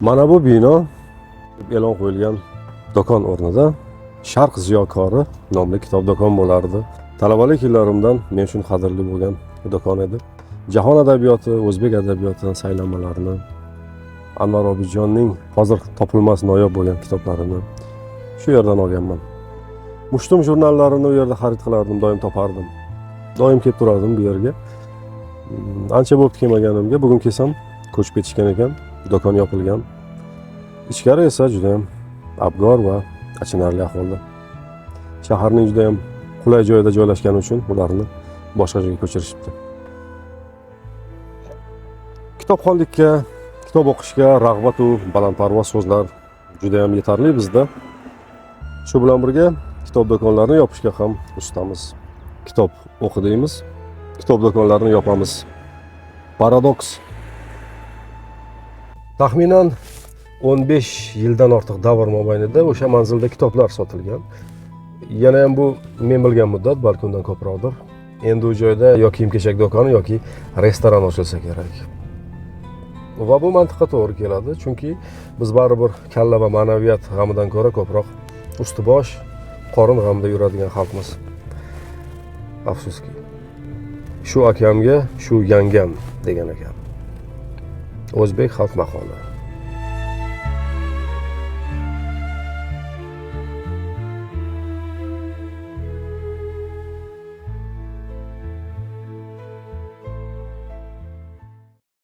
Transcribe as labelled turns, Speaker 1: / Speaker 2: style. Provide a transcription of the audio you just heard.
Speaker 1: Mana bu bino e'lon qo'yilgan do'kon o'rnida Sharq ziyokori nomli kitob do'kon bo'lardi. Talabalik yillarimdan men uchun qadrli bo'lgan do'kon edi. Jahon adabiyoti, o'zbek adabiyoti saylanmalarini, Anvar Obidjonning hozir topilmas noyob bo'lgan kitoblarini shu yerdan olganman. Mushtum jurnallarini u yerda xarid qilardim, doim topardim. Doim kelib turardim bu yerga. Ancha bo'lib kelmaganimga bugun kelsam ko'chib ketishgan ekan, do'kon yopilgan. Ichkari esa juda ham abgor va achinarli ahvolda. Shaharning juda ham qulay joyida joylashgani uchun ularni boshqa joyga ko'chirishibdi. Kitobxonlikka, kitob o'qishga rag'bat va balandparvoz so'zlar juda ham yetarli bizda. Shu bilan birga kitob do'konlarini yopishga ham ustamiz. Kitob o'qi deymiz, kitob do'konlarini yopamiz. Paradoks. Taxminan 15 yildan ortiq davr mobaynida o'sha manzilda kitoblar sotilgan. Yana ham bu men bilgan muddat, balki undan ko'proqdir. Endi u joyda yo kiyim-kechak do'koni yoki restoran ochilsa kerak. Va bu mantiqqa to'g'ri keladi, chunki biz baribir kalla va ma'naviyat g'amidan ko'ra ko'proq usti-bosh, qorin g'amida yuradigan xalqmiz. Afsuski. Shu akamga shu yangam degan ekan. O'zbek xalq maqoli.